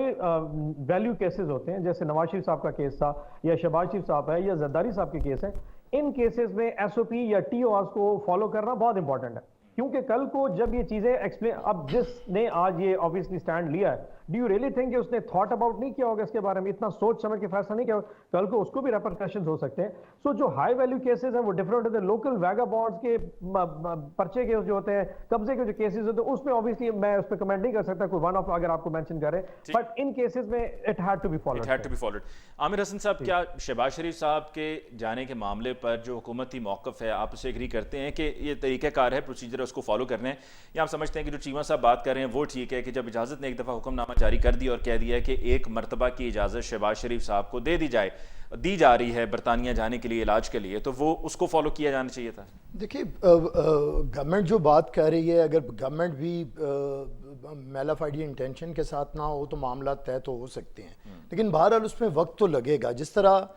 वैल्यू केसेस होते हैं, जैसे नवाज शरीफ साहब का केस था या शहबाज शरीफ साहब है या जरदारी साहब के केस है, इन केसेस में एसओपी या टीओआर को फॉलो करना बहुत इंपॉर्टेंट है। क्योंकि कल को जब ये चीजें एक्सप्लेन, अब जिसने आज ये ऑब्वियसली स्टैंड लिया है, डू यू रियली थिंक कि उसने थॉट अबाउट नहीं किया होगा इसके बारे में, इतना सोच समझ के फैसला नहीं किया होगा? कल को उसको भी रेपरकशंस हो सकते हैं। सो जो हाई वैल्यू केसेस हैं वो डिफरेंट होते हैं। लोकल वैगाबॉन्ड्स के पर्चे के जो होते हैं, कब्जे के जो केसेस होते हैं, उसमें ऑब्वियसली मैं उस पर कमेंट नहीं कर सकता, कोई वन ऑफ अगर आपको मेंशन करें, बट इन केसेस में it had to be followed. Aamir Hasan साहब, क्या शहबाज शरीफ साहब के जाने के मामले पर जो हुकूमती मौक़िफ़ है, आप उसे एग्री करते हैं कि ये तरीक़ाकार है, प्रोसीजर है, उसको फॉलो करने हैं, या आप समझते हैं कि जो चीमा साहब बात कर रहे हैं वो ठीक है कि जब इजाज़त ने एक दफ़ा हुक्मनामा जारी कर दिया और कह दिया है कि एक मरतबा की इजाज़त शहबाज शरीफ साहब को दे दी जा रही है बरतानिया जाने के लिए, इलाज के लिए, तो वो उसको फॉलो किया जाना चाहिए था? देखिए, गवर्नमेंट जो बात कर रही है, अगर गवर्नमेंट भी मेलाफाइडी इंटेंशन के साथ ना हो तो मामला तय तो हो सकते हैं, लेकिन बहरहाल उसमें वक्त तो लगेगा। जिस तरह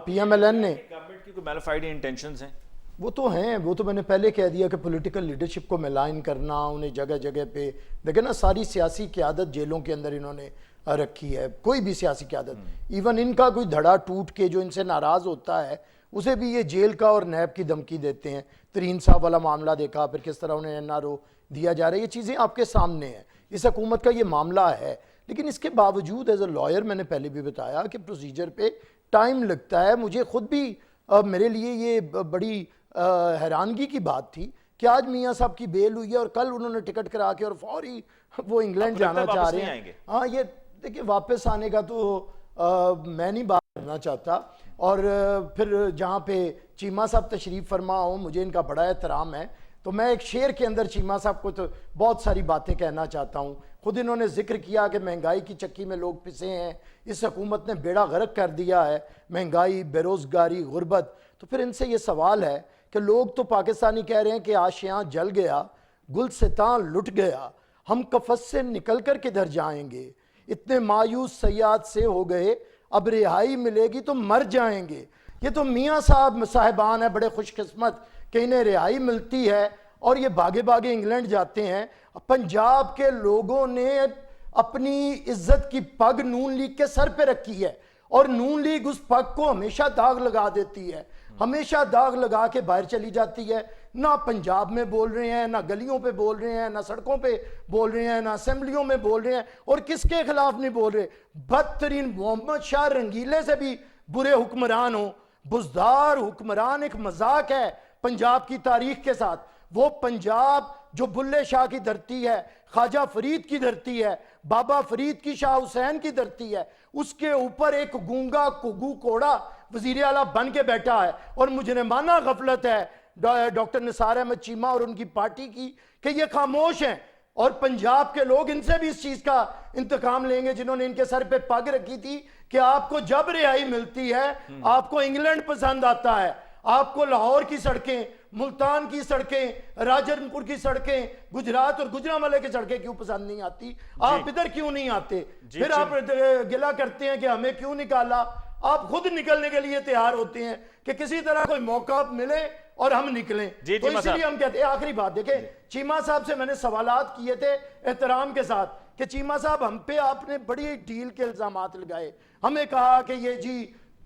PMLN ने, गवर्नमेंट की कोई मेलाफाइडी इंटेंशंस हैं? वो तो हैं, वो तो मैंने पहले कह दिया कि पॉलिटिकल लीडरशिप को मिलाइन करना, उन्हें जगह जगह पे देखे ना, सारी सियासी क़यादत जेलों के अंदर इन्होंने रखी है, कोई भी सियासी क़यादत, इवन इनका कोई धड़ा टूट के जो इनसे नाराज़ होता है उसे भी ये जेल का और नैब की धमकी देते हैं। तरीन साहब वाला मामला देखा, फिर किस तरह उन्हें NRO दिया जा रहा है, ये चीज़ें आपके सामने हैं, इस हुकूमत का ये मामला है। लेकिन इसके बावजूद एज अ लॉयर मैंने पहले भी बताया कि प्रोसीजर पे टाइम लगता है। मुझे खुद भी मेरे लिए ये बड़ी हैरानगी की बात थी कि आज मियाँ साहब की बेल हुई है और कल उन्होंने टिकट करा के और फौरी वो इंग्लैंड जाना चाह रहे हैं। हाँ, ये देखिए, वापस आने का तो मैं नहीं बात करना चाहता, और फिर जहाँ पे चीमा साहब तशरीफ़ फरमा हो, मुझे इनका बड़ा एहतराम है, तो मैं एक शेर के अंदर चीमा साहब को तो बहुत सारी बातें कहना चाहता हूँ। खुद इन्होंने जिक्र किया कि महंगाई की चक्की में लोग पिसे हैं, इस हुकूमत ने बेड़ा गर्क कर दिया है, महंगाई, बेरोज़गारी, गुर्बत। तो फिर इनसे ये सवाल है कि लोग तो पाकिस्तानी कह रहे हैं कि आशियाँ जल गया, गुलसितां लुट गया, हम कफस से निकल कर किधर जाएंगे, इतने मायूस सयाद से हो गए, अब रिहाई मिलेगी तो मर जाएंगे। ये तो मियाँ साहब साहिबान है बड़े खुशकिस्मत कि इन्हें रिहाई मिलती है और ये भागे भागे इंग्लैंड जाते हैं। पंजाब के लोगों ने अपनी इज्जत की पग नून लीग के सर पे रखी है और नून लीग उस पग को हमेशा दाग लगा देती है, हमेशा दाग लगा के बाहर चली जाती है। ना पंजाब में बोल रहे हैं, ना गलियों पे बोल रहे हैं, ना सड़कों पे बोल रहे हैं, ना असेंबलियों में बोल रहे हैं, और किसके खिलाफ नहीं बोल रहे। बदतरीन मोहम्मद शाह रंगीले से भी बुरे हुक्मरान हो, बुजदार हुक्मरान एक मजाक है पंजाब की तारीख के साथ। वो पंजाब जो बुल्ले शाह की धरती है, ख्वाजा फरीद की धरती है, बाबा फरीद की, शाह हुसैन की धरती है, उसके ऊपर एक गूंगा कुगू कोड़ा वजीर आला बन के बैठा है। और मुजरिमाना गफलत है डॉक्टर निसार अहमद चीमा और उनकी पार्टी की कि ये खामोश हैं, और पंजाब के लोग इनसे भी इस चीज का इंतकाम लेंगे जिन्होंने इनके सर पे पग रखी थी कि आपको जब रिहाई मिलती है आपको इंग्लैंड पसंद आता है, आपको लाहौर की सड़कें, मुल्तान की सड़कें, राजनपुर की सड़कें, गुजरात और गुजरांवाले की सड़कें क्यों पसंद नहीं आती, आप इधर क्यों नहीं आते। फिर आप गिला करते हैं कि हमें क्यों निकाला। आप खुद निकलने के लिए तैयार होते हैं कि किसी तरह कोई मौका मिले और हम निकलें। तो इसीलिए हम कहते हैं, आखिरी बात देखें, चीमा साहब से मैंने सवालात किए थे एहतराम के साथ कि चीमा साहब हम पे आपने बड़ी डील के इल्जामात लगाए, हमें कहा कि ये जी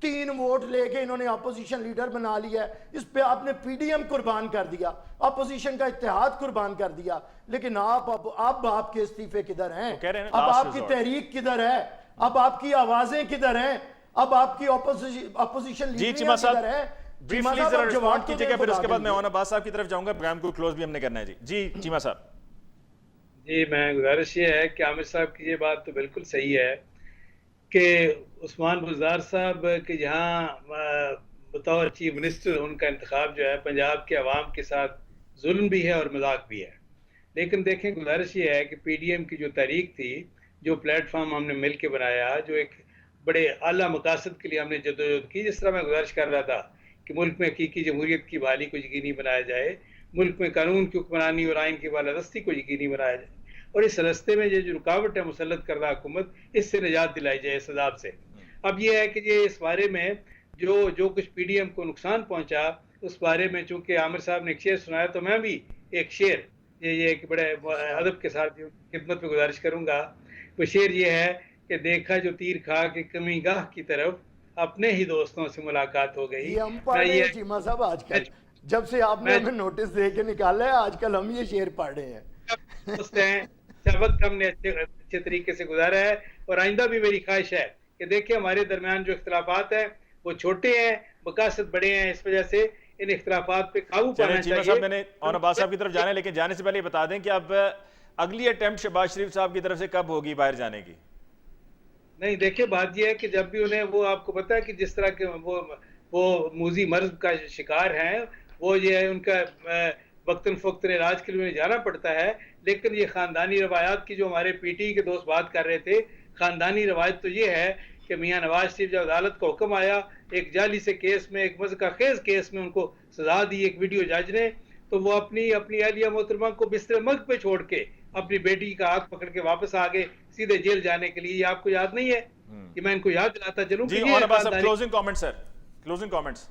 3 वोट लेके इन्होंने अपोजिशन लीडर बना लिया, इस पे आपने PDM कुर्बान कर दिया, अपोजिशन का इत्तेहाद कुर्बान कर दिया। लेकिन अब आपके इस्तीफे किधर हैं, अब आपकी तहरीक किधर है, अब आपकी आवाजें किधर हैं, अब आपकी अपोजिशन लीडर किधर है। ब्रीफली जरा रिस्पॉन्ड कीजिएगा, फिर उसके बाद मैं ओन अब्बास साहब की तरफ जाऊंगा, प्रोग्राम को क्लोज भी हमने करना है। जी चीमा साहब। जी, मैं गुजारिश ये है कि आमिर साहब की ये बात तो बिल्कुल सही है कि उस्मान बुज़दार साहब के जहाँ बतौर चीफ मिनिस्टर उनका इंतखाब जो है पंजाब के अवाम के साथ जुल्म भी है और मजाक भी है। लेकिन देखें, गुजारिश ये है कि PDM की जो तारीख थी, जो प्लेटफॉर्म हमने मिल के बनाया, जो एक बड़े आला मकासद के लिए हमने जदोजहद की, जिस तरह मैं गुजारिश कर रहा था कि मुल्क में हकीकी जमहूरियत की बहाली को यकीनी बनाया जाए, मुल्क में कानून की हुक्मरानी और आइन की बालादस्ती को यकीनी बनाया जाए, और इस रस्ते में जो रुकावट है मुसल्लत करदा हुकूमत, इससे निजात दिलाई जाए इस अजाब से। अब यह है कि ये इस बारे में जो कुछ पीडीएम को नुकसान पहुंचा उस बारे में, चूंकि आमिर साहब ने एक शेर सुनाया तो मैं भी एक शेर, ये एक बड़े अदब के साथ खिदमत में गुजारिश करूंगा। वो शेर ये है कि देखा जो तीर खा के कमी गाह की तरफ, अपने ही दोस्तों से मुलाकात हो गई। ये हम पढ़ रहे हैं चीमा साहब आजकल, जब से आपने हमें नोटिस दे के निकाला है आजकल हम ये शेर पढ़ रहे हैं। दोस्त हैं, वक्त हमने अच्छे तरीके से गुजारा है और आइंदा भी मेरी ख्वाहिश है कि देखिए हमारे दरमियान जो इख्तलाफात हैं वो छोटे हैं, मकासद बड़े हैं, इस वजह से इन इख्तलाफात पे काबू पाना चाहिए। मैंने और अब्बास साहब की तरफ जाना है, लेकिन जाने से पहले बता दें कि अब अगली अटेम्प्ट शहबाज शरीफ साहब की तरफ से कब होगी बाहर जाने की? नहीं, देखिए बात यह है कि जब भी उन्हें, वो आपको पता है कि जिस तरह के वो मूजी मर्ज का शिकार हैं, वो ये है उनका वक्तन फ़ौक्तन इलाज के लिए उन्हें जाना पड़ता है। लेकिन ये ख़ानदानी रवायात की जो हमारे पीटी के दोस्त बात कर रहे थे, ख़ानदानी रवायत तो ये है कि मियाँ नवाज शरीफ जब अदालत का हुक्म आया, एक जाली से केस में, एक मज़का खेज केस में उनको सजा दी एक वीडियो जज ने, तो वो अपनी अहलिया मोहतरमा को बिस्तर मग पे छोड़ के अपनी बेटी का हाथ पकड़ के वापस आ गए सीधे जेल जाने के लिए। ये आपको याद नहीं है कि मैं इनको याद दिलाता चलूं? Closing comments sir, closing comments.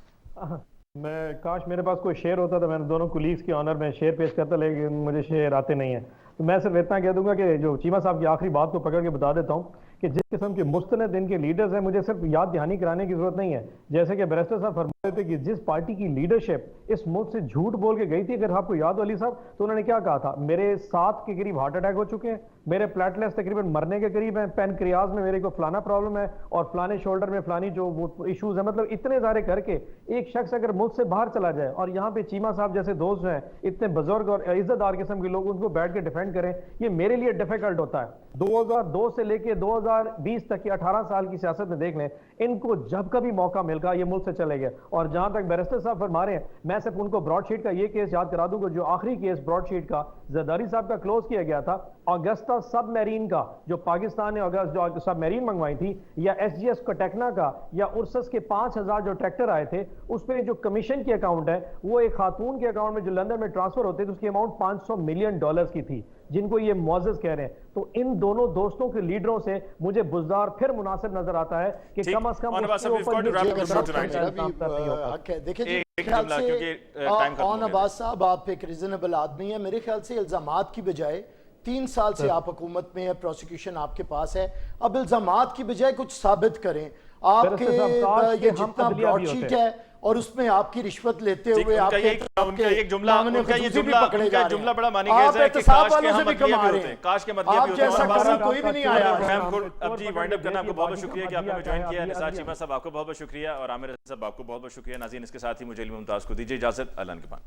मैं काश मेरे पास कोई शेर होता तो मैंने दोनों कुलीग्स के ऑनर में शेर पेश करता, लेकिन मुझे शेर आते नहीं है। तो मैं सिर्फ इतना कह दूंगा कि जो चीमा साहब की आखिरी बात को पकड़ के बता देता हूँ कि जिस किस्म के मुस्तनद इनके लीडर्स हैं, मुझे सिर्फ याद दहानी कराने की जरूरत नहीं है। जैसे कि बैरिस्टर साहब फरमा रहे थे कि जिस पार्टी की लीडरशिप इस मुल्क से झूठ बोल के गई थी, अगर आपको याद हो अली साहब, तो उन्होंने क्या कहा था, मेरे 7 के करीब हार्ट अटैक हो चुके हैं, मेरे प्लेटलेट्स तकरीबन मरने के करीब हैं, पेनक्रियाज में मेरे को फलाना प्रॉब्लम है और फलाने शोल्डर में फलानी जो वो इशूज है। मतलब इतने सारे करके एक शख्स अगर मुल्क से बाहर चला जाए और यहाँ पे चीमा साहब जैसे दोस्त हैं, इतने बुजुर्ग और इज्जतदार किस्म के लोग, उनको बैठ के डिफेंड करें, ये मेरे लिए डिफिकल्ट होता है। 2002 से लेके 2020 तक की 18 साल की सियासत में देख लें, इनको जब कभी मौका मिलगा ये मुल्क से चले गए। और जहां तक बैरिस्टर साहब फरमा रहे हैं, मैं सिर्फ उनको ब्रॉडशीट का ये केस याद करा दूंगा, जो आखिरी केस ब्रॉडशीट का जरदारी साहब का क्लोज किया गया था, ऑगस्टा सबमरीन का, जो पाकिस्तान ने अगस्त जो सबमरीन मंगवाई थी, या SGS कोटेक्ना का, या उर्सस के 5000 जो ट्रैक्टर आए थे, उस पर जो कमीशन की अकाउंट है वो एक खातून के अकाउंट में जो लंदन में ट्रांसफर होते थे, उसकी अमाउंट $500 मिलियन की थी, जिनको ये मुअज़्ज़ज़ कह रहे हैं। तो इन दोनों दोस्तों के लीडरों से मुझे बुज़दार फिर मुनासिब नजर आता है कि कम अज कम देखिए अब्बास साहब, आप एक रीजनेबल आदमी है। मेरे ख्याल से इल्जामात की बजाय 3 साल से आप हुकूमत में है, प्रोसिक्यूशन आपके पास है, अब इल्जामात की बजाय कुछ साबित करें। आपके ये जितना ब्रॉडशीट है और उसमें आपकी रिश्वत लेते हुए उनका एक जुमला बड़ा मानीगेज है कि काश के हम मदलिया भी होते, काश के मदलिया भी होते। कोई भी नहीं आया। अब जी वाइंड अप करना, आपको बहुत बहुत शुक्रिया कि आपने ज्वाइन किया। निसार चीमा साहब आपको बहुत बहुत शुक्रिया और आमिर साहब आपको बहुत बहुत शुक्रिया। नाज़रीन, इसके साथ ही मुझे इल्म मुमताज़ को दीजिए इजाजत। अल्लाह के पास।